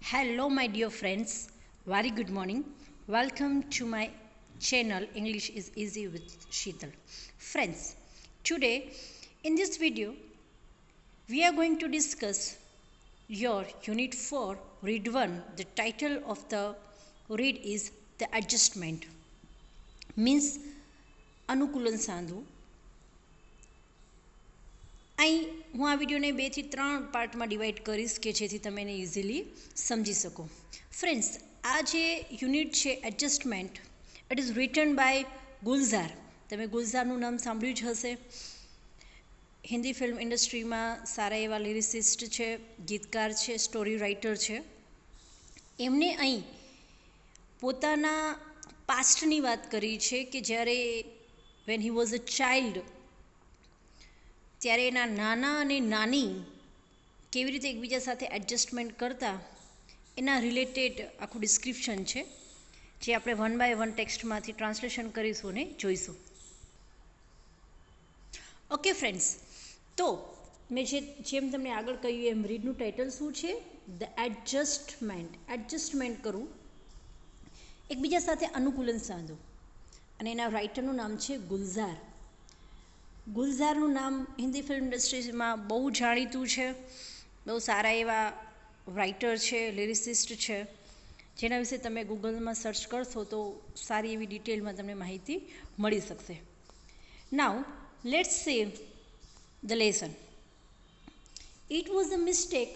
Hello, my dear friends. Very good morning. Welcome to my channel English is Easy with Sheetal. Friends, today in this video, we are going to discuss your Unit 4, Read 1. The title of the read is The Adjustment, means અનુકૂલન સાંધવું. અહીં હું આ વિડીયોને 2 થી 3 પાર્ટમાં divide કરીશ કે જેથી તમે એને ઇઝીલી સમજી શકો. ફ્રેન્ડ્સ, આ જે યુનિટ છે adjustment, it is written by Gulzar. તમે ગુલઝારનું નામ સાંભળ્યું જ હશે. હિન્દી ફિલ્મ ઇન્ડસ્ટ્રીમાં સારા એવા લિરિસિસ્ટ છે, ગીતકાર છે, સ્ટોરી રાઇટર છે. એમણે અહીં પોતાના પાસ્ટની વાત કરી છે કે જ્યારે when he was a child ત્યારે એના નાના અને નાની કેવી રીતે એકબીજા સાથે એડજસ્ટમેન્ટ કરતા એના રિલેટેડ આખું ડિસ્ક્રિપ્શન છે, જે આપણે 1 by 1 ટેક્સ્ટમાંથી ટ્રાન્સલેશન કરીશું અને જોઈશું. ઓકે ફ્રેન્ડ્સ, તો મેં જેમ તમને આગળ કહ્યું એમ રીડનું ટાઇટલ શું છે? The adjustment. એડજસ્ટમેન્ટ કરવું, એકબીજા સાથે અનુકૂલન સાધવું. અને એના રાઇટરનું નામ છે ગુલઝાર. ગુલઝારનું નામ હિન્દી ફિલ્મ ઇન્ડસ્ટ્રીમાં બહુ જાણીતું છે. બહુ સારા એવા રાઇટર છે, લિરિસિસ્ટ છે, જેના વિશે તમે ગૂગલમાં સર્ચ કરશો તો સારી એવી ડિટેલમાં તમને માહિતી મળી શકશે. Now let's see the lesson. It was a mistake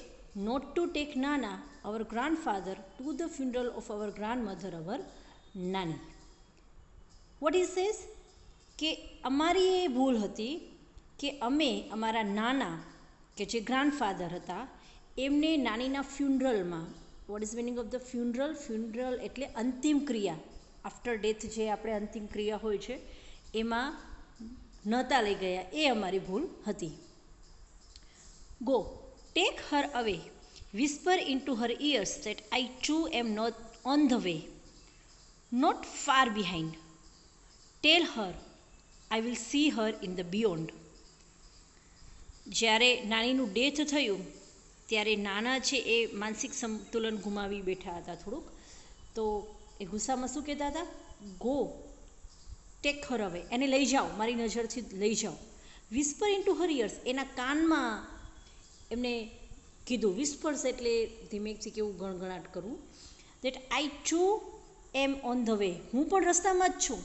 not to take Nana, our grandfather, to the funeral of our grandmother, our Nani. What he says? કે અમારી એ ભૂલ હતી કે અમે અમારા નાના કે જે ગ્રાન્ડફાધર હતા એમને નાનીના ફ્યુનરલમાં, what is meaning of the funeral? Funeral એટલે અંતિમ ક્રિયા. આફ્ટર ડેથ જે આપણે અંતિમ ક્રિયા હોય છે એમાં નહોતા લઈ ગયા, એ અમારી ભૂલ હતી. ગો ટેક હર અવે, whisper into her ears that I too am not on the way, not far behind. Tell her I will see her in the beyond. જ્યારે નાનીનું ડેથ થયું ત્યારે નાના છે એ માનસિક સંતુલન ગુમાવી બેઠા હતા થોડુંક. તો એ ગુસ્સામાં શું કહેતા હતા? ગો ટેક હર અવે, એને લઈ જાઓ, મારી નજરથી લઈ જાઓ. Whisper into her ears, એના કાનમાં એમને કીધું. વિસ્પર્સ એટલે ધીમેકથી કેવું ગણગણાટ કરવું. That I too am on the way, હું પણ રસ્તામાં જ છું.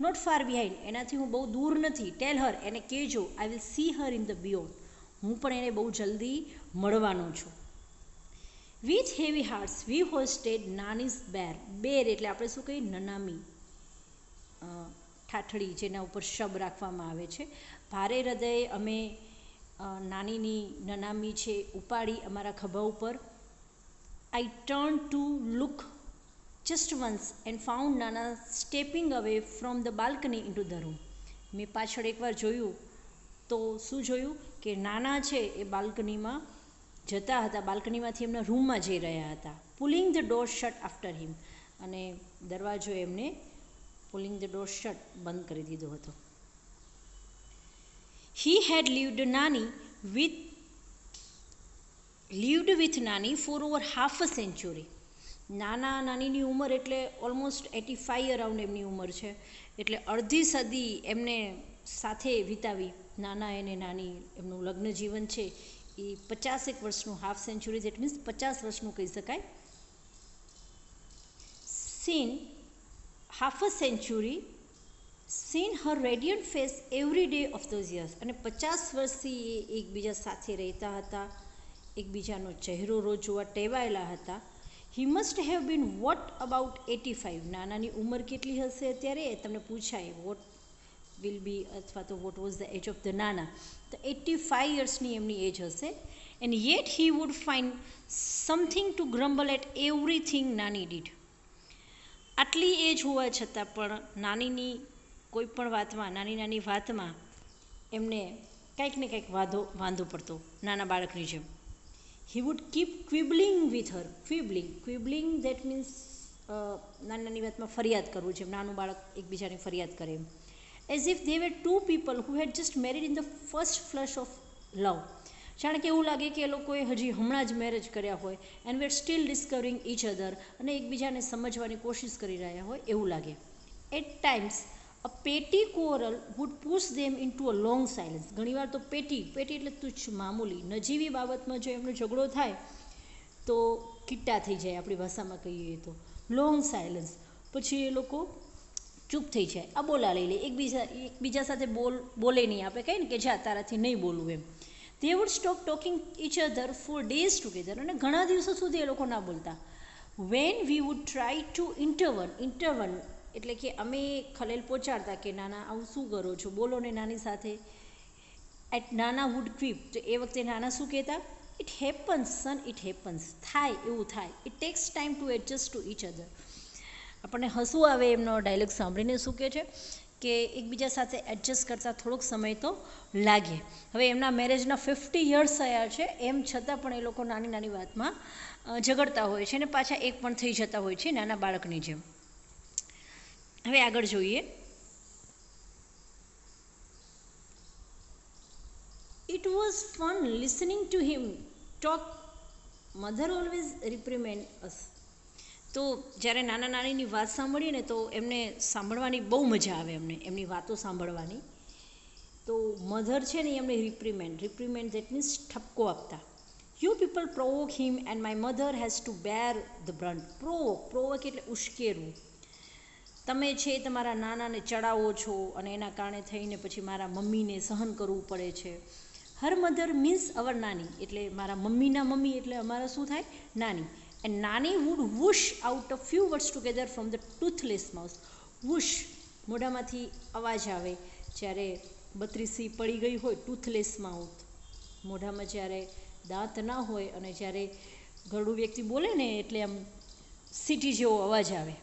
નોટ ફાર બિહાઇન્ડ, એનાથી હું બહુ દૂર નથી. ટેલ હર, એને કહેજો, I will see her in the beyond, હું પણ એને બહુ જલ્દી મળવાનો છું. With heavy hearts we hosted નાનીઝ બેર. બેર એટલે આપણે શું કહીએ? નનામી, ઠાઠડી, જેના ઉપર શબ રાખવામાં આવે છે. ભારે હૃદયે અમે નાનીની નનામી છે ઉપાડી અમારા ખભા ઉપર. I turn to look just once and found Nana stepping away from the balcony into the room. મેં પાછળ એકવાર જોયું તો શું જોયું કે નાના છે એ બાલ્કનીમાં જતા હતા, બાલ્કનીમાંથી એમના રૂમમાં જઈ રહ્યા હતા. Pulling the door shut after him, અને દરવાજો એમને પુલિંગ ધ ડોર શટ બંધ કરી દીધો હતો. He had lived with Nani for over half a century. નાના નાનીની ઉંમર એટલે ઓલમોસ્ટ 85 અરાઉન્ડ એમની ઉંમર છે, એટલે અડધી સદી એમને સાથે વિતાવી. નાના અને નાની એમનું લગ્ન જીવન છે એ 50 વર્ષનું, હાફ સેન્ચુરી, દેટ મીન્સ 50 વર્ષનું કહી શકાય. Seen half a century, seen her radiant face every day of those years. અને 50 વર્ષથી એ એકબીજા સાથે રહેતા હતા, એકબીજાનો ચહેરો રોજ જોવા ટેવાયેલા હતા. He must have been what about 85. નાનાની ઉંમર કેટલી હશે અત્યારે? તમને પૂછાય વોટ વિલ બી, અથવા તો what was the age of the નાના, તો 85 યર્સની એમની એજ હશે. And yet he would find something to grumble at everything નાની ડીડ. આટલી એજ હોવા છતાં પણ નાનીની કોઈ પણ વાતમાં, નાની નાની વાતમાં એમને કંઈક ને કંઈક વાંધો પડતો, નાના બાળકની જેમ. He would keep quibbling with her. Quibbling that means નાની નાની વાતમાં ફરિયાદ કરવું, જેમ નાનું બાળક એકબીજાની ફરિયાદ કરે એમ. As if they were two people who had just married in the first flush of love. જાણે કે એવું લાગે કે એ લોકોએ હજી હમણાં જ મેરેજ કર્યા હોય and we are still discovering each other, અને એકબીજાને સમજવાની કોશિશ કરી રહ્યા હોય એવું લાગે. At times a petty quarrel would push them into a long silence. ઘણીવાર તો પેટી એટલે તુચ્છ મામૂલી નજીવી બાબતમાં જો એમનો ઝઘડો થાય તો કિટ્ટા થઈ જાય, આપણી ભાષામાં કહીએ તો લોંગ સાયલન્સ. પછી એ લોકો ચૂપ થઈ જાય, આ બોલા લઈ લે, એકબીજા સાથે બોલે નહીં. આપણે કહીએ ને કે જા તારાથી નહીં બોલવું એમ. They would stop talking each other for days together, અને ઘણા દિવસો સુધી એ લોકો ના બોલતા. When we would try to intervene એટલે કે અમે ખલેલ પહોંચાડતા કે નાના આવું શું કરો છો, બોલો ને નાની સાથે. એટ નાના વુડ ક્વિપ, તો એ વખતે નાના શું કહેતા, it happens son, it happens, થાય એવું થાય. It takes time to adjust to each other. આપણને હસવું આવે એમનો ડાયલોગ સાંભળીને. શું કહે છે કે એકબીજા સાથે એડજસ્ટ કરતાં થોડોક સમય તો લાગે. હવે એમના મેરેજના 50 યર્સ થયા છે, એમ છતાં પણ એ લોકો નાની નાની વાતમાં ઝઘડતા હોય છે અને પાછા એક પણ થઈ જતા હોય છે નાના બાળકની જેમ. હવે આગળ જોઈએ. It was fun listening to him talk, mother always reprimand us. તો જ્યારે નાના નાનીની વાત સાંભળીએ ને તો એમને સાંભળવાની બહુ મજા આવે, એમની વાતો સાંભળવાની. તો મધર છે ને એમને રિપ્રિમેન્ડ દેટ મીન્સ ઠપકો આપતા. You people provoke him and my mother has to bear the brunt. Provoke એટલે ઉશ્કેરવું. તમે છે તમારા નાનાને ચડાવો છો અને એના કારણે થઈને પછી મારા મમ્મીને સહન કરવું પડે છે. હર મધર મીન્સ અવર નાની, એટલે મારા મમ્મીના મમ્મી એટલે અમારા શું થાય, નાની. And Nani would whoosh out a few words together from the toothless mouth. Whoosh, મોઢામાંથી અવાજ આવે જ્યારે બત્રીસી પડી ગઈ હોય. ટૂથલેસ માઉથ, મોઢામાં જ્યારે દાંત ના હોય અને જ્યારે ઘરડું વ્યક્તિ બોલે ને એટલે આમ સીટી જેવો અવાજ આવે.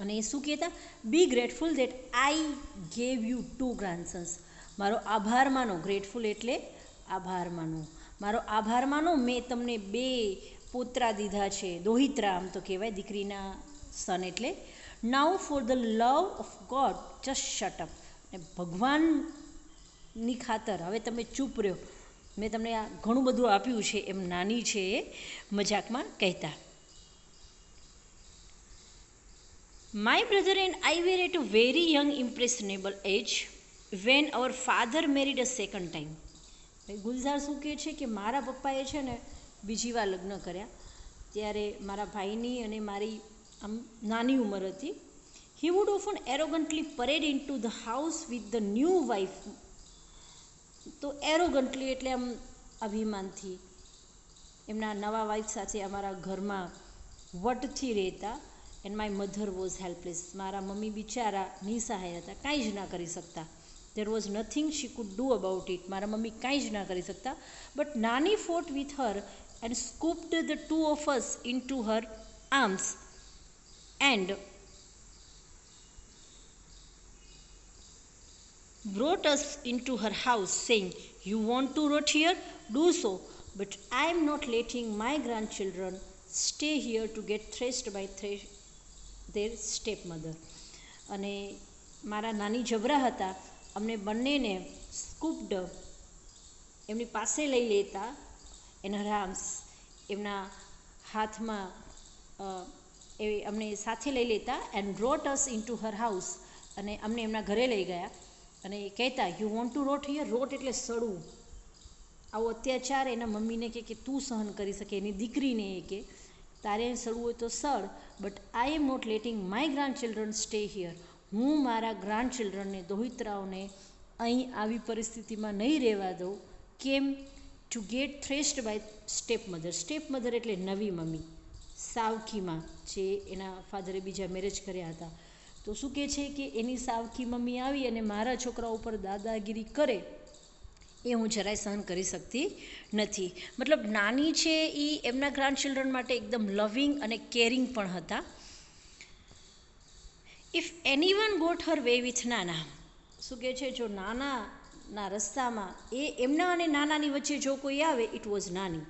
અને એ શું કહેતા, be grateful that I gave you 2 grandsons. મારો આભાર માનો, ગ્રેટફુલ એટલે આભાર માનો, મારો આભાર માનો, મેં તમને 2 પોતરા દીધા છે, દોહિત્રા આમ તો કહેવાય દીકરીના સન એટલે. Now for the love of God just shut up. ને ભગવાનની ખાતર હવે તમે ચૂપ રહ્યો, મેં તમને આ ઘણું બધું આપ્યું છે, એમ નાની છે એ મજાકમાં કહેતા. My brother and I were at a very young impressionable age when our father married a second time. Gulzar શું કહે છે કે મારા પપ્પાએ છે ને બીજી વાર લગ્ન કર્યા ત્યારે મારા ભાઈની અને મારી આમ નાની ઉંમર હતી. He would often arrogantly parade into the house with the new wife. તો એરોગન્ટલી એટલે આમ અભિમાનથી એમના નવા વાઇફ સાથે અમારા ઘરમાં વટથી રહેતા. And my mother was helpless. મારા મમ્મી બિચારા નિસહાય હતા, કાંઈ જ ના કરી શકતા. There was nothing she could do about it. મારા મમ્મી કાંઈ જ ના કરી શકતા. But Nani fought with her and scooped the 2 of us into her arms and brought us into her house saying, you want to rot here, do so, but I am not letting my grandchildren stay here to get thrashed by their stepmother. અને મારા નાની જબરા હતા, અમને બંનેને સ્કૂપ્ડ એમની પાસે લઈ લેતા, એના રામ્સ એમના હાથમાં એ અમને સાથે લઈ લેતા. And brought us into her house, અને અમને એમના ઘરે લઈ ગયા અને એ કહેતા, you want to rot here. Rot એટલે સડવું. આવો અત્યાચાર એના મમ્મીને કે તું સહન કરી શકે, એની દીકરીને એ કે તારે સડવું હોય તો સડ, but I am not letting my grandchildren stay here. હું મારા ગ્રાન્ડ ચિલ્ડ્રનને, દોહિત્રાઓને અહીં આવી પરિસ્થિતિમાં નહીં રહેવા દઉં. કેમ? To get thrashed by stepmother. Stepmother એટલે નવી મમ્મી, સાવકીમાં, જે એના ફાધરે બીજા મેરેજ કર્યા હતા. તો શું કહે છે કે એની સાવકી મમ્મી આવી અને મારા છોકરા ઉપર દાદાગીરી કરે એ હું જરાય સહન કરી શકતી નથી. મતલબ નાની છે એ એમના ગ્રાન્ડ ચિલ્ડ્રન માટે એકદમ લવિંગ અને કેરિંગ પણ હતા. If anyone got her way with Nana. શું કહે છે, જો નાના રસ્તામાં એમના અને નાનાની વચ્ચે જો કોઈ આવે, ઇટ વોઝ નાની.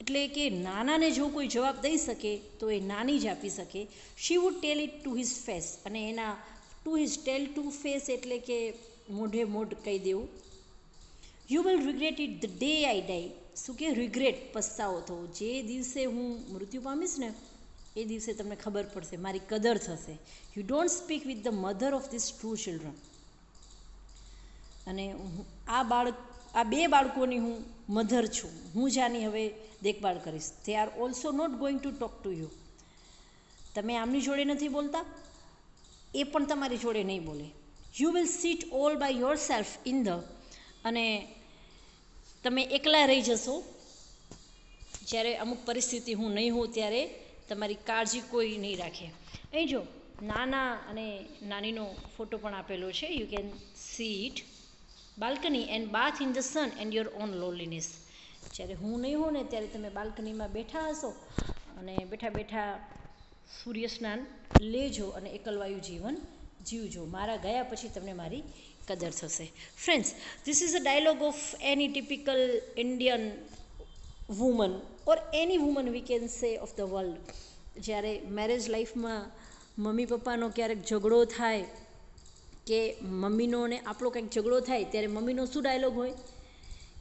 એટલે કે નાનાને જો કોઈ જવાબ દઈ શકે તો એ નાની જ આપી શકે. She would tell it to his face. અને એના to his tell to face એટલે કે મોઢે મોઢ કહી દેવું. You will regret it the day I die. શું કે રિગ્રેટ, પસ્તાવો થવો. જે દિવસે હું મૃત્યુ પામીશ ને એ દિવસે તમને ખબર પડશે, મારી કદર થશે. You don't speak with the mother of this true children. અને આ બે બાળકોની હું મધર છું, હું જાની હવે દેખભાળ કરીશ. They are also not going to talk to you. તમે આમની જોડે નથી બોલતા, એ પણ તમારી જોડે નહીં બોલે. You will sit all by yourself in the, અને તમે એકલા રહી જશો. જ્યારે અમુક પરિસ્થિતિ હું નહીં હોઉં ત્યારે તમારી કાળજી કોઈ નહીં રાખે. અહીં જો નાના અને નાનીનો ફોટો પણ આપેલો છે. You can see it. Balcony and bath in the sun and your own loneliness. જ્યારે હું નહીં હોઉં ને ત્યારે તમે બાલ્કનીમાં બેઠા હશો અને બેઠા બેઠા સૂર્ય સ્નાન લેજો અને એકલવાયું જીવન જીવજો. મારા ગયા પછી તમને મારી કદર થશે. Friends, this is a dialogue of any typical Indian woman or any woman we can say of the world. જ્યારે મેરેજ લાઈફમાં મમ્મી પપ્પાનો ક્યારેક ઝઘડો થાય કે મમ્મીનો ને આપણો કંઈક ઝઘડો થાય ત્યારે મમ્મીનો શું ડાયલોગ હોય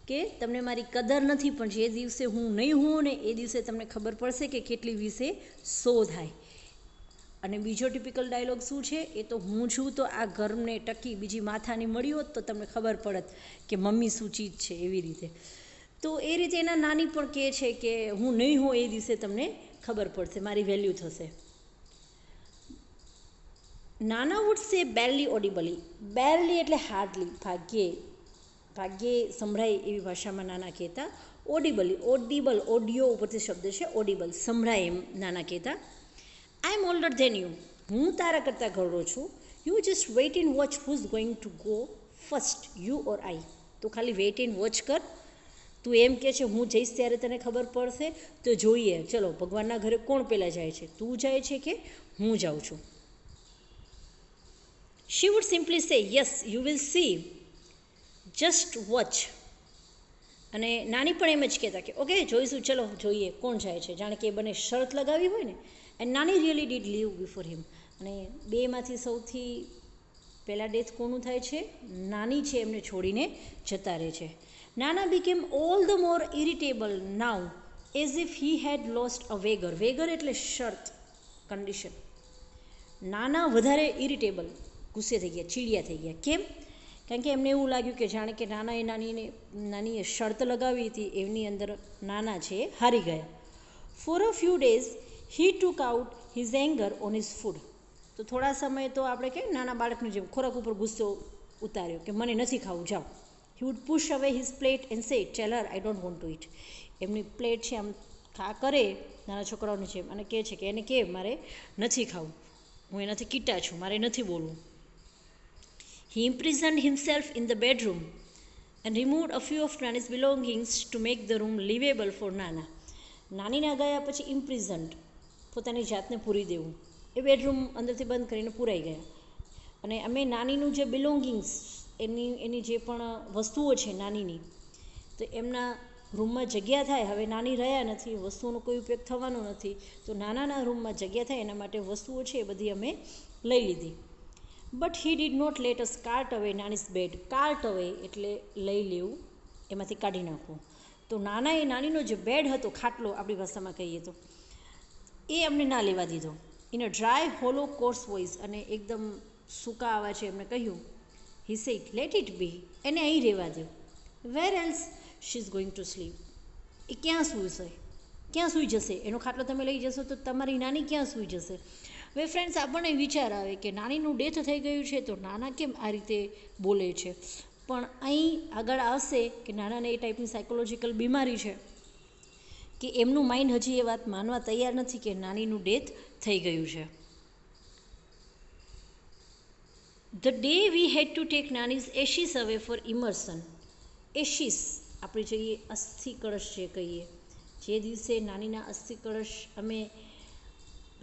કે તમને મારી કદર નથી, પણ જે દિવસે હું નહીં હોઉં ને એ દિવસે તમને ખબર પડશે કે કેટલી વિશે સો થાય. અને બીજો ટિપિકલ ડાયલોગ શું છે, એ તો હું છું તો આ ઘરને ટકી બીજી માથાની મળી હોત તો તમને ખબર પડત કે મમ્મી શું ચીજ છે. એવી રીતે તો એ રીતે એના નાની પણ કહે છે કે હું નહીં હોઉં એ દિવસે તમને ખબર પડશે, મારી વેલ્યુ થશે. નાના વુડ સે બેરલી ઓડિબલી. બેરલી એટલે હાર્ડલી, ભાગ્યે સંભળાય એવી ભાષામાં નાના કહેતા. ઓડિબલી, ઓડિયો ઉપરથી શબ્દ છે, ઓડિબલ સંભળાય એમ નાના કહેતા. I am older than you. હું તારા કરતાં ઘરડો છું. You just wait and watch who is going to go first, you or I. તો ખાલી વેઇટ એન્ડ વોચ કર. તું એમ કહે છે હું જઈશ ત્યારે તને ખબર પડશે, તો જોઈએ ચલો ભગવાનના ઘરે કોણ પહેલાં જાય છે, તું જાય છે કે હું જાઉં છું. She would simply say yes you will see, just watch. અને નાની પણ એમ જ કહેતા કે ઓકે જોઈશું, ચલો જોઈએ કોણ જાય છે. જાણે કે એ બંને શરત લગાવી હોય ને. એન્ડ નાની રિયલી ડીડ લીવ બિફોર હિમ. અને બેમાંથી સૌથી પહેલાં ડેથ કોનું થાય છે? નાની છે, એમને છોડીને જતા રહે છે. Nana became all the more irritable now as if he had lost a wager. Wager એટલે શરત, કન્ડિશન. નાના વધારે ઇરિટેબલ, ગુસ્સે થઈ ગયા, ચીડિયા થઈ ગયા. કેમ? કારણ કે એમને એવું લાગ્યું કે જાણે કે નાનીએ શરત લગાવી હતી, એમની અંદર નાના છે એ હારી ગયા. For a few days he took out his anger on his food. તો થોડા સમય તો આપણે કહીએ નાના બાળકની જેમ ખોરાક ઉપર ગુસ્સો ઉતાર્યો કે મને નથી ખાવું, જાઓ. He would push away his plate and say tell her I don't want to eat. એમની પ્લેટ છે આમ ખા કરે નાના છોકરાઓની જેમ અને કહે છે કે એને કે મારે નથી ખાવું, હું એનાથી કીટા છું, મારે નથી બોલવું. He imprisoned himself in the bedroom and removed a few of Nana's belongings to make the room livable for Nana. નાનીના ગયા પછી ઇમ્પ્રિઝન્ડ, પોતાની જાતને પૂરી દેવું. એ બેડરૂમ અંદરથી બંધ કરીને પૂરાઈ ગયા. અને અમે નાનીનું જે બિલોંગિંગ્સ, એની જે પણ વસ્તુઓ છે નાનીની, તો એમના રૂમમાં જગ્યા થાય. હવે નાની રહ્યા નથી, વસ્તુઓનો કોઈ ઉપયોગ થવાનો નથી, તો નાનાના રૂમમાં જગ્યા થાય એના માટે વસ્તુઓ છે એ બધી અમે લઈ લીધી. But he did not let us cart away Nani's bed. Cart અવે એટલે લઈ લેવું, એમાંથી કાઢી નાખવું. તો નાનીનો જે બેડ હતો, ખાટલો આપણી ભાષામાં કહીએ તો, એ અમને ના લેવા દીધો. In a dry hollow coarse voice, અને એકદમ સૂકા અવાજે એમને કહ્યું, he said let it be, એને અહીં રહેવા દો. Where else she is going to sleep. એ ક્યાં સૂશે, ક્યાં સૂઈ જશે? એનો ખાટલો તમે લઈ જશો તો તમારી નાની ક્યાં સૂઈ જશે? હવે ફ્રેન્ડ્સ, આપણને વિચાર આવે કે નાનીનું ડેથ થઈ ગયું છે તો નાના કેમ આ રીતે બોલે છે. પણ અહીં આગળ આવશે કે નાનાને એ ટાઈપની સાયકોલોજીકલ બીમારી છે કે એમનું માઇન્ડ હજી એ વાત માનવા તૈયાર નથી કે નાનીનું ડેથ થઈ ગયું છે. The day we had to take Nani's ashes away for ઇમર્સન. એશીસ આપણે જોઈએ અસ્થિ કળશ જે કહીએ, જે દિવસે નાનીના અસ્થિ કળશ અમે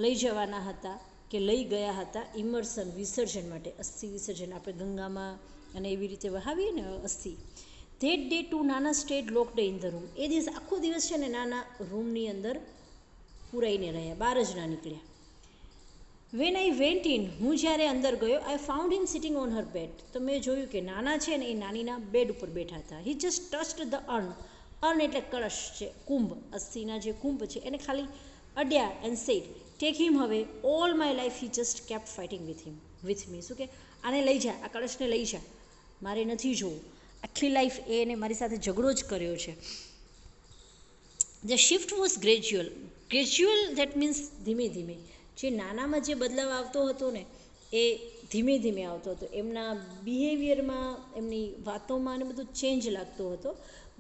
લઈ જવાના હતા કે લઈ ગયા હતા ઇમર્સન, વિસર્જન માટે. અસ્થિ વિસર્જન આપણે ગંગામાં અને એવી રીતે વહાવીએ ને અસ્થિ. That day too Nana stayed locked in the room. એ દિવસ આખો દિવસ છે ને નાના રૂમની અંદર પૂરાઈને રહ્યા, બહાર જ ના નીકળ્યા. વેન આઈ વેન્ટ ઇન, હું જ્યારે અંદર ગયો, I found him sitting on her bed. તો મેં જોયું કે નાના છે ને એ નાનીના બેડ ઉપર બેઠા હતા. He just touched the urn. Urn એટલે કળશ છે, કુંભ, અસ્થિના જે કુંભ છે એને ખાલી અડ્યા એન્ડ સેડ ટેક હિમ હવે, all my life he just kept fighting with me. શું કે આને લઈ જા, આ કળશને લઈ જા, મારે નથી જોવું. આખી લાઈફ એને મારી સાથે ઝઘડો જ કર્યો છે. The shift was gradual. Gradual that means ધીમે ધીમે. જે નાનામાં જે બદલાવ આવતો હતો ને એ ધીમે ધીમે આવતો હતો. એમના બિહેવિયરમાં, એમની વાતોમાં ને બધું ચેન્જ લાગતો હતો.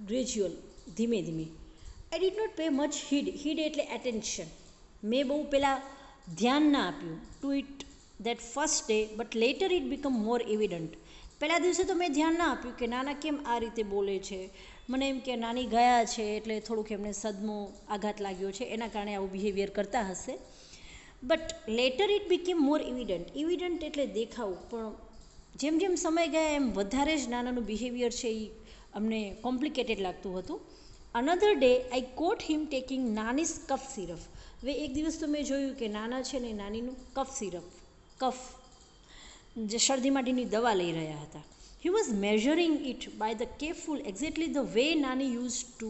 ગ્રેજ્યુઅલ, ધીમે ધીમે. I did not pay much heed. Heed એટલે એટેન્શન. મેં બહુ પહેલાં ધ્યાન ના આપ્યું to it that first day, but later it become more evident. પહેલા દિવસે તો મેં ધ્યાન ના આપ્યું કે નાના કેમ આ રીતે બોલે છે. મને એમ કે નાની ગયા છે એટલે થોડુંક એમને સદમો આઘાત લાગ્યો છે, એના કારણે આવું બિહેવિયર કરતા હશે. બટ લેટર ઇટ બીકેમ મોર એવિડન્ટ. એવિડન્ટ એટલે દેખાવું, પણ જેમ જેમ સમય ગયા એમ વધારે જ નાનાનું બિહેવિયર છે એ અમને કોમ્પ્લિકેટેડ લાગતું હતું. Another day I caught him taking Nani's cough syrup. હવે એક દિવસ તો મેં જોયું કે નાના છે ને નાનીનું કફ સિરપ, કફ જે શરદી માટેની દવા લઈ રહ્યા હતા. He was measuring it by the careful exactly the way Nani used to.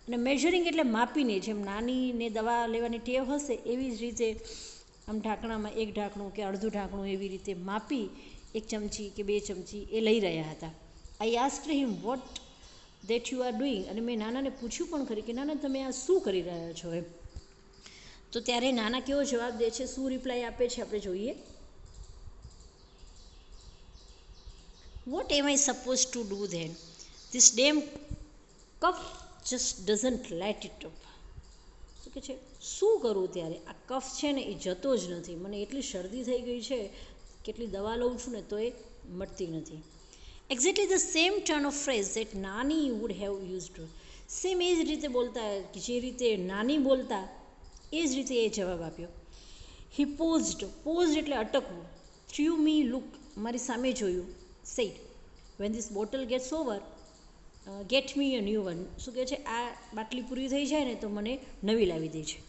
અને મેઝરિંગ એટલે માપીને, જેમ નાનીને દવા લેવાની ટેવ હશે એવી જ રીતે આમ ઢાંકણામાં એક ઢાંકણું કે અડધું ઢાંકણું એવી રીતે માપી 1 ચમચી કે 2 ચમચી એ લઈ રહ્યા હતા. I asked him what that you are doing. અને મેં નાનાને પૂછ્યું પણ ખરી કે નાના તમે આ શું કરી રહ્યા છો એમ. તો ત્યારે નાના કેવો જવાબ દે છે, શું રિપ્લાય આપે છે આપણે જોઈએ. What am I supposed to do then? This damn cough just doesn't let it up. શું કે છે, શું કરું ત્યારે? આ કફ છે ને એ જતો જ નથી. મને એટલી શરદી થઈ ગઈ છે, કેટલી દવા લઉં છું ને તો એ મટતી નથી. Exactly the same turn of phrase that Nani would have used. Same એ જ રીતે બોલતા, જે રીતે નાની બોલતા એ જ રીતે એ જવાબ આપ્યો. હી પોઝડ. પોઝડ એટલે અટકવું. થ્રુ મી લુક, મારી સામે જોયું. Said when this bottle gets over get me a new one. શું કહે છે, આ બાટલી પૂરી થઈ જાય ને તો મને નવી લાવી દે છે.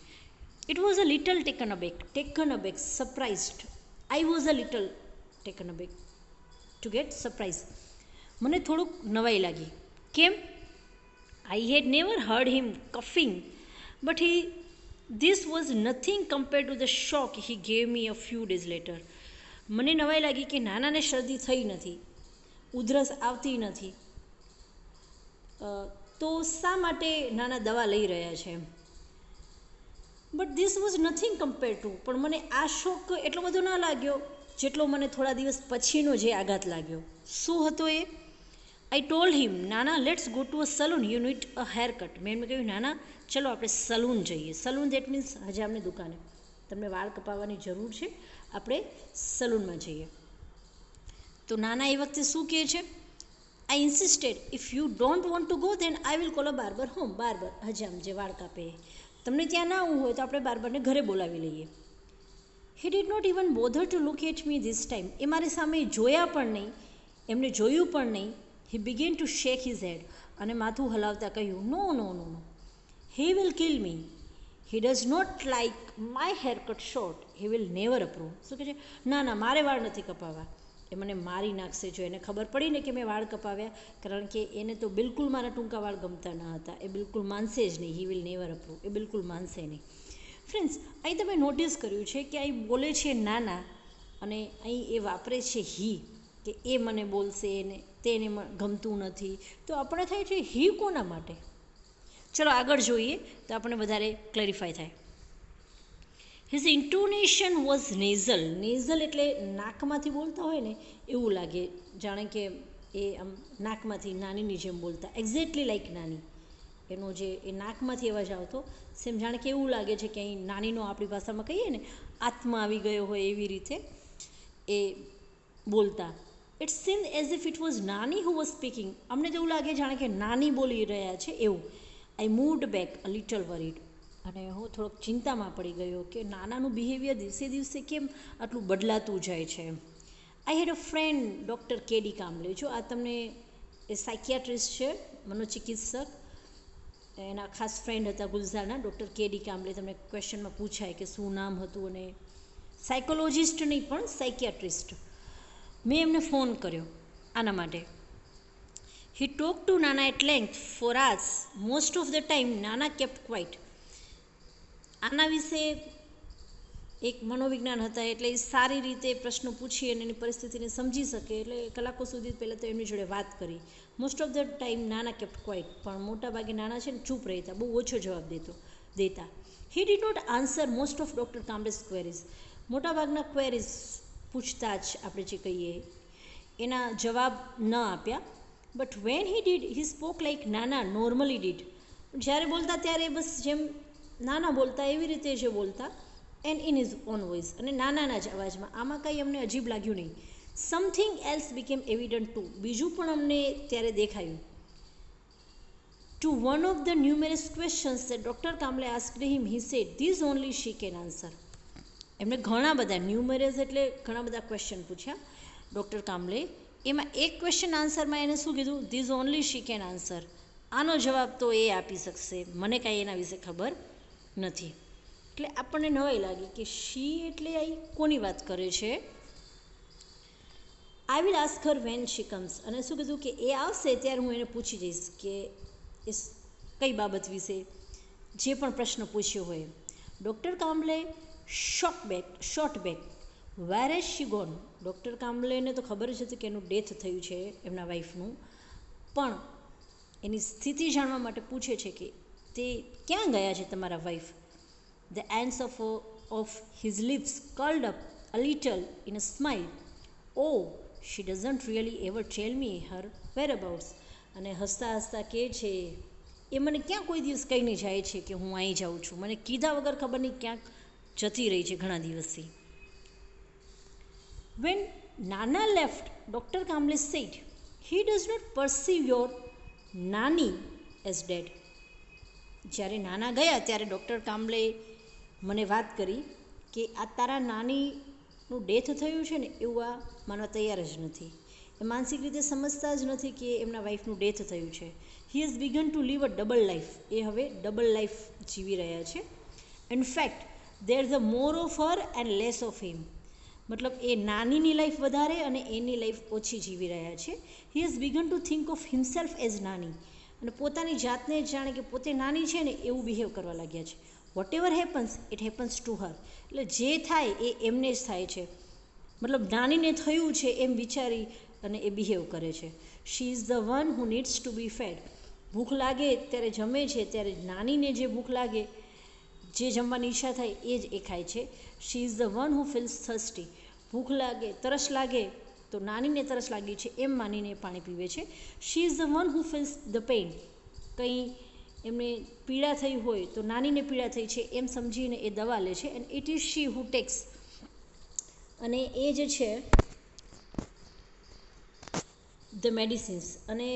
It was a little taken aback. Taken aback, surprised. I was a little taken aback to get surprise. મને થોડુંક નવાઈ લાગી. કેમ? I had never heard him coughing but this was nothing compare to the shock he gave me a few days later. મને નવાઈ લાગી કે નાનાને શરદી થઈ નથી, ઉધરસ આવતી નથી, તો શા માટે નાના દવા લઈ રહ્યા છે એમ. But this was nothing compare to. પણ મને આ શોક એટલો બધો ના લાગ્યો જેટલો મને થોડા દિવસ પછીનો જે આઘાત લાગ્યો. શું હતો એ? આઈ ટોલ્ડ હિમ, નાના let's go to a salon, you need a hair cut. મેં એમને કહ્યું નાના ચલો આપણે સલૂન જઈએ. સલૂન દેટ મીન્સ હજામની દુકાને. તમને વાળ કપાવવાની જરૂર છે, આપણે સલૂનમાં જઈએ. તો નાના એ વખતે શું કહે છે? I insisted if you don't want to go then I will call a barber home. Barber, હજામ જે વાળ કાપે, તમને ત્યાં ના આવવું હોય તો આપણે બાર્બરને ઘરે બોલાવી લઈએ. He did not even bother to look at me this time. એ મારી સામે જોયા પણ નહીં, એમને જોયું પણ નહીં. He began to shake his head. અને માથું હલાવતા કહ્યું, no no no no, he will kill me. He does not like my hair cut short, he will never approve. શું કહે છે? ના ના, મારે વાળ નથી કપાવવા, એ મને મારી નાખશે જો એને ખબર પડી ને કે મેં વાળ કપાવ્યા. કારણ કે એને તો બિલકુલ મારા ટૂંકા વાળ ગમતા ન હતા. એ બિલકુલ માનશે જ નહીં. હી વિલ નેવર અપ્રૂવ, એ બિલકુલ માનશે નહીં. ફ્રેન્ડ્સ, અહીં તમે નોટિસ કર્યું છે કે અહીં બોલે છે નાના અને અહીં એ વાપરે છે હી, કે એ મને બોલશે ને તેને ગમતું નથી. તો આપણે થાય છે હી કોના માટે? ચલો આગળ જોઈએ તો આપણે વધારે ક્લેરિફાય થાય. His intonation was nasal. Nasal એટલે નાકમાંથી બોલતા હોય ને એવું લાગે, જાણે કે એ આમ નાકમાંથી નાનીની જેમ બોલતા, એક્ઝેક્ટલી લાઈક નાની. એનો જે એ નાકમાંથી અવાજ આવતો સેમ જાણે કે એવું લાગે છે કે અહીં નાનીનો આપણી ભાષામાં કહીએ ને આત્મા આવી ગયો હોય એવી રીતે એ બોલતા. It seemed as if it was નાની હુ વોઝ સ્પીકિંગ. અમને તો એવું લાગે જાણે કે નાની બોલી રહ્યા છે એવું. I moved back a little worried. અને હું થોડોક ચિંતામાં પડી ગયો કે નાનાનું બિહેવિયર દિવસે દિવસે કેમ આટલું બદલાતું જાય છે. આઈ હેડ અ ફ્રેન્ડ ડૉક્ટર કેડી કામલે. જો આ તમને એ સાયકિયાટ્રિસ્ટ છે, મનોચિકિત્સક, એના ખાસ ફ્રેન્ડ હતા ગુલઝારના ડૉક્ટર કેડી કામલે. તમને ક્વેશ્ચનમાં પૂછાય કે શું નામ હતું અને સાયકોલોજિસ્ટ નહીં પણ સાયકિયાટ્રિસ્ટ. મેં એમને ફોન કર્યો આના માટે. He talk to Nana at length for hours. Most of the time Nana kept quiet. આના વિશે એક મનોવિજ્ઞાન હતા, એટલે એ સારી રીતે પ્રશ્નો પૂછી અને એની પરિસ્થિતિને સમજી શકે, એટલે કલાકો સુધી પહેલાં તો એમની જોડે વાત કરી. Most of the time Nana kept quite, પણ મોટા ભાગે નાના છે ને ચૂપ રહેતા, બહુ ઓછો જવાબ દેતા. He did not answer most of doctor Kamble's queries. મોટાભાગના ક્વેરીઝ, પૂછતાછ આપણે જે કહીએ, એના જવાબ ન આપ્યા. But when he did he spoke like Nana normally did. જ્યારે બોલતા ત્યારે બસ જેમ નાના બોલતા એવી રીતે જે બોલતા, and in his own voice, અને નાનાના જ અવાજમાં. આમાં કંઈ અમને અજીબ લાગ્યું નહીં. Something else became evident too. બીજું પણ અમને ત્યારે દેખાયું. To one of the numerous questions that Dr. Kamble asked him, he said, "This only she can answer." એમણે ઘણા બધા, ન્યુમરસ એટલે ઘણા બધા ક્વેશ્ચન પૂછ્યા ડૉક્ટર કામ્બલે. એમાં એક ક્વેશ્ચન આન્સરમાં એને શું કીધું? These only she can answer. આનો જવાબ તો એ આપી શકશે, મને કાંઈ એના વિશે ખબર નથી. એટલે આપણને નવાઈ લાગી કે શી એટલે આ કોની વાત કરે છે. I will ask her when she comes. અને શું કીધું કે એ આવશે ત્યારે હું એને પૂછી જઈશ કે એ કઈ બાબત વિશે જે પણ પ્રશ્ન પૂછ્યો હોય. Doctor Kamble shot back where as she gone. Doctor કામ્બલેને તો ખબર જ હતી કે એનું ડેથ થયું છે એમના વાઈફનું, પણ એની સ્થિતિ જાણવા માટે પૂછે છે કે તે ક્યાં ગયા છે તમારા wife. The ends of his lips curled up a little in a smile. Oh, she doesn't really ever tell me her whereabouts. અને હસતા હસતા કહે છે, એ મને ક્યાં કોઈ દિવસ કહીને જાય છે કે હું અહીં જાઉં છું. મને કીધા વગર ખબર નહીં ક્યાંક જતી રહી છે ઘણા દિવસથી. When Nana left, Dr. Kamble said, "He does not perceive your Nani as dead." જ્યારે નાના ગયા ત્યારે ડૉક્ટર કામ્બલે મને વાત કરી કે આ તારા નાનીનું ડેથ થયું છે ને એવું આ માનવા તૈયાર જ નથી. એ માનસિક રીતે સમજતા જ નથી કે એમના વાઈફનું ડેથ થયું છે. He has begun to live a double life. એ હવે ડબલ લાઈફ જીવી રહ્યા છે. In fact there is a more of her and less of him. મતલબ એ નાનીની લાઈફ વધારે અને એની લાઈફ ઓછી જીવી રહ્યા છે. He has begun two think of himself as નાની. અને પોતાની જાતને જ જાણે કે પોતે નાની છે ને એવું બિહેવ કરવા લાગ્યા છે. Whatever happens it happens to her. એટલે જે થાય એ એમને જ થાય છે. મતલબ નાનીને થયું છે એમ વિચારી અને એ બિહેવ કરે છે. She is the one who needs to be fed. ભૂખ લાગે ત્યારે જમે છે, ત્યારે નાનીને જે ભૂખ લાગે, જે જમવાની ઈચ્છા થાય એ જ એ ખાય છે. She is the one who feels thirsty. ભૂખ લાગે, તરસ લાગે તો નાનીને તરસ લાગી છે એમ માનીને પાણી પીવે છે. She is the one who feels the pain. કંઈ એમને પીડા થઈ હોય તો નાનીને પીડા થઈ છે એમ સમજીને એ દવા લે છે. And it is she who takes. અને એ જે છે ધ મેડિસિન્સ. અને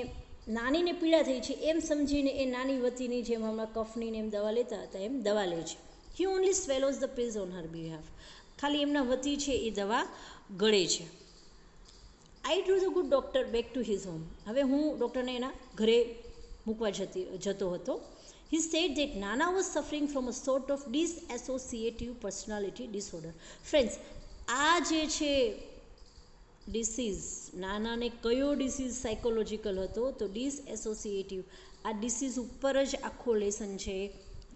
નાનીને પીડા થઈ છે એમ સમજીને એ નાની વતીની જેમ હમણાં કફનીને એમ દવા લેતા હતા એમ દવા લે છે. He only swallows the pills on her behalf. ખાલી એમના વતી છે એ દવા ગળે છે. I drew the good doctor back to his home. હવે હું ડૉક્ટરને એના ઘરે મૂકવા જતો હતો. He said that Nana was suffering from a sort of dissociative personality disorder. Friends, આ જે છે ડિસીઝ, નાનાને કયો ડિસીઝ સાયકોલોજીકલ હતો તો ડિસએસોસિએટિવ. આ ડિસીઝ ઉપર જ આખો લેસન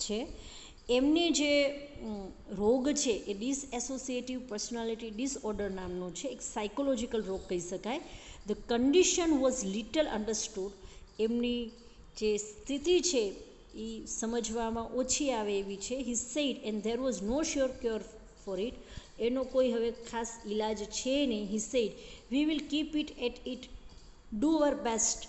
છે. એમને જે રોગ છે એ ડિસએસોસિએટિવ પર્સનાલિટી ડિસઓર્ડર નામનો છે, એક સાયકોલોજીકલ રોગ કહી શકાય. The condition was little understood. એમની જે સ્થિતિ છે એ સમજવામાં ઓછી આવે એવી છે. He said and there was no sure cure for it. એનો કોઈ હવે ખાસ ઇલાજ છે નહીં. He said we will keep it at it, do our best.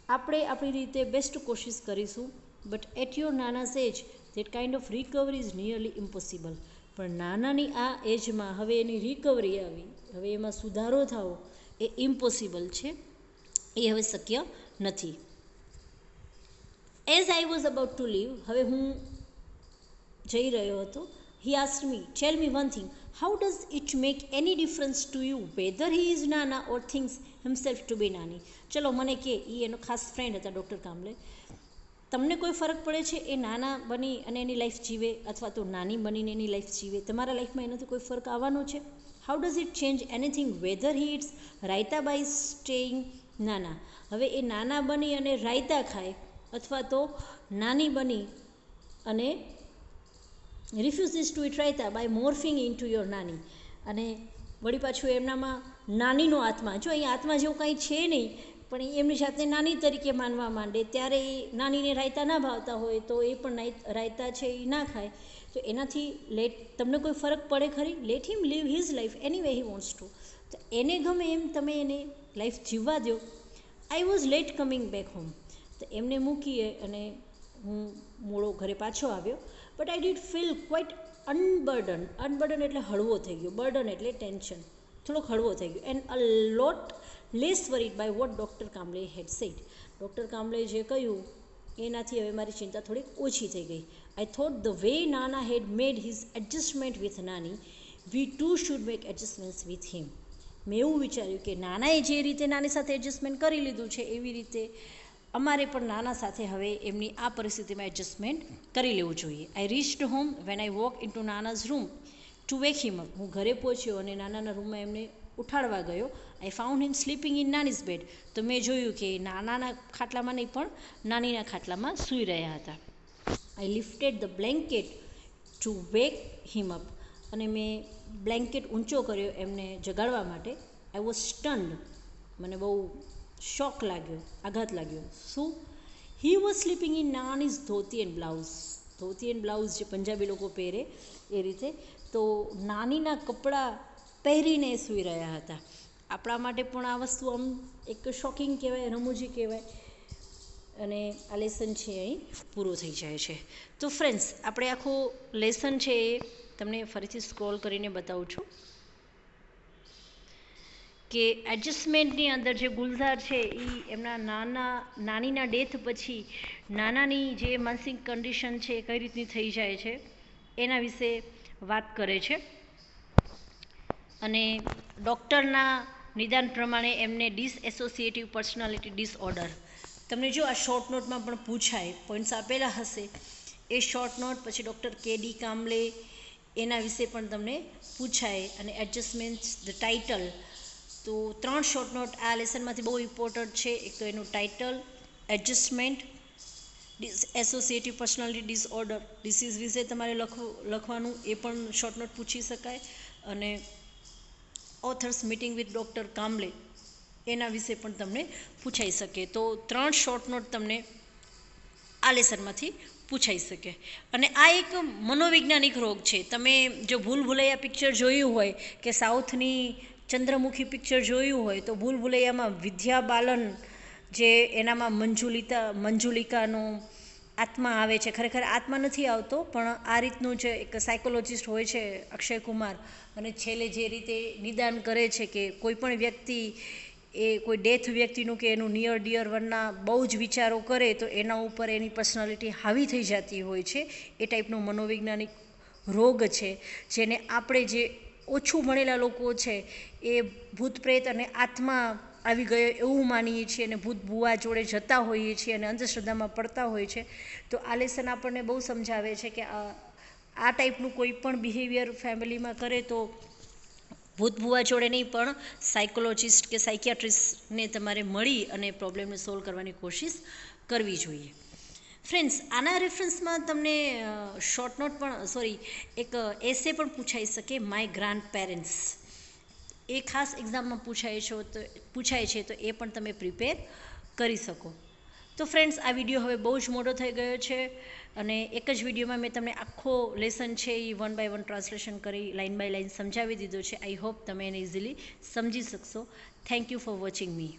આપણે આપણી રીતે બેસ્ટ કોશિશ કરીશું. But at your Nana's age that kind of recovery is nearly impossible. પણ નાનાની આ એજમાં હવે એની રિકવરી આવી, હવે એમાં સુધારો થવો એ ઇમ્પોસિબલ છે, એ હવે શક્ય નથી. As I was about to leave. હવે હું જઈ રહ્યો હતો. He asked me, tell me one thing, how does it make any difference to you whether he is Nana or thinks himself to be Nani. ચલો મને કે, એ એનો ખાસ ફ્રેન્ડ હતા ડૉક્ટર કામ્બલે. તમને કોઈ ફરક પડે છે એ નાના બની અને એની લાઈફ જીવે અથવા તો નાની બનીને એની લાઈફ જીવે? તમારા લાઈફમાં એનાથી કોઈ ફરક આવવાનો છે? How does it change anything whether he eats raita by staying Nana? હવે એ નાના બની અને રાયતા ખાય અથવા તો નાની બની અને refuses to eat raita by morphing into your Nani, અને વળી પાછું એમનામાં નાનીનો આત્મા, જો અહીં આત્મા જેવું કંઈ છે નહીં, પણ એ એમની જાતને નાની તરીકે માનવા માંડે, ત્યારે એ નાનીને રાયતા ના ભાવતા હોય તો એ પણ રાયતા છે એ ના ખાય. તો એનાથી તમને કોઈ ફરક પડે ખરી? Let him live his life any way he wants to. તો એને ગમે એમ તમે એને લાઈફ જીવવા દો. I was late coming back home. તો એમને મૂકીએ અને હું મોડો ઘરે પાછો આવ્યો. But I did feel quite unburden એટલે હળવો થઈ ગયો, બર્ડન એટલે ટેન્શન, થોડોક હળવો થઈ ગયો. And a lot less worried by what doctor Kamble had said. Doctor Kamble જે કહ્યું એનાથી હવે મારી ચિંતા થોડીક ઓછી થઈ ગઈ. I thought the way Nana had made his adjustment with Nani, we too should make adjustments with him. મેં એવું વિચાર્યું કે નાનાએ જે રીતે નાની સાથે એડજસ્ટમેન્ટ કરી લીધું છે એવી રીતે અમારે પણ નાના સાથે હવે એમની આ પરિસ્થિતિમાં એડજસ્ટમેન્ટ કરી લેવું જોઈએ. I reached home when I walk into Nana's room to wake him up. હું ઘરે પહોંચ્યો અને નાનાના રૂમમાં એમને ઉઠાડવા ગયો. I found him sleeping in Nani's bed. તો મેં જોયું કે નાનાના ખાટલામાં નહીં પણ નાનીના ખાટલામાં સૂઈ રહ્યા હતા. I lifted the blanket to wake him up. અને મેં બ્લેન્કેટ ઊંચો કર્યો એમને જગાડવા માટે. I was stunned. મને બહુ શોક લાગ્યો, આઘાત લાગ્યો. શું? He was sleeping in Nani's dhoti and blouse. Dhoti and blouse જે પંજાબી લોકો પહેરે એ રીતે. તો નાનીના કપડાં પહેરીને સૂઈ રહ્યા હતા. આપણા માટે પણ આ વસ્તુ આમ એક શોકિંગ કહેવાય, રમૂજી કહેવાય. અને આ લેસન છે અહીં પૂરો થઈ જાય છે. તો ફ્રેન્ડ્સ, આપણે આખો લેસન છે એ તમને ફરીથી સ્ક્રોલ કરીને બતાવું છું કે એડજસ્ટમેન્ટની અંદર જે ગુલઝાર છે એ એમના નાનીના ડેથ પછી નાનાની જે માનસિક કન્ડિશન છે એ કઈ રીતની થઈ જાય છે એના વિશે વાત કરે છે. અને ડૉક્ટરના નિદાન પ્રમાણે એમને ડિસએસોસિએટિવ પર્સનાલિટી ડિસઓર્ડર. તમને જો આ શોર્ટ નોટમાં પણ પૂછાય, પોઈન્ટ્સ આપેલા હશે એ શોર્ટ નોટ, પછી ડૉક્ટર કે.ડી. કામલે એના વિશે પણ તમને પૂછાય. અને એડજસ્ટમેન્ટ્સ ધ ટાઇટલ. તો 3 શોર્ટ નોટ આ લેસનમાંથી બહુ ઇમ્પોર્ટન્ટ છે. એક તો એનું title, adjustment, dissociative personality disorder, disease વિશે તમારે લખવાનું, એ પણ શોર્ટ નોટ પૂછી શકાય. અને ઓથર્સ મીટિંગ વિથ ડૉક્ટર કામલે એના વિશે પણ તમને પૂછાઈ શકે. તો 3 શોર્ટ નોટ તમને આ લેસનમાંથી પૂછાઈ શકે. અને આ એક મનોવૈજ્ઞાનિક રોગ છે. તમે જો ભૂલ ભુલૈયા પિક્ચર જોયું હોય કે સાઉથની ચંદ્રમુખી પિક્ચર જોયું હોય, તો ભૂલ ભુલૈયામાં વિદ્યા બાલન જે એનામાં મંજુલિકાનો આત્મા આવે છે. ખરેખર આત્મા નથી આવતો, પણ આ રીતનું જે એક સાયકોલોજિસ્ટ હોય છે અક્ષય કુમાર, અને છેલ્લે જે રીતે નિદાન કરે છે કે કોઈ પણ વ્યક્તિ એ કોઈ ડેથ વ્યક્તિનું કે એનું નિયર ડિયર વનના બહુ જ વિચારો કરે તો એના ઉપર એની પર્સનાલિટી હાવી થઈ જતી હોય છે. એ ટાઈપનો મનોવૈજ્ઞાનિક રોગ છે, જેને આપણે જે ઓછું ભણેલા લોકો છે એ ભૂત પ્રેત અને આત્મા આવી ગયો એવું માનીએ છીએ અને ભૂત ભૂવા જોડે જતા હોઈએ છીએ અને અંધશ્રદ્ધામાં પડતા હોય છે. તો આ લેસન આપણને બહુ સમજાવે છે કે આ ટાઈપનું કોઈ પણ બિહેવિયર ફેમિલીમાં કરે તો ભૂત ભૂવા જોડે નહીં પણ સાયકોલોજિસ્ટ કે સાયકિયાટ્રિસ્ટને તમારે મળી અને પ્રોબ્લેમને સોલ્વ કરવાની કોશિશ કરવી જોઈએ. ફ્રેન્ડ્સ, આના રેફરન્સમાં તમને શોર્ટ નોટ પણ એક એસે પણ પૂછાઈ શકે, માય ગ્રાન્ડ પેરેન્ટ્સ. એ ખાસ એક્ઝામમાં પૂછાય છે તો એ પણ તમે પ્રિપેર કરી શકો. તો ફ્રેન્ડ્સ, આ વિડીયો હવે બહુ જ મોટો થઈ ગયો છે અને એક જ વિડીયોમાં મેં તમને આખો લેસન છે એ 1 by 1 ટ્રાન્સલેશન કરી લાઇન બાય લાઇન સમજાવી દીધો છે. આઈ હોપ તમે એને ઇઝીલી સમજી શકશો. Thank you for watching me.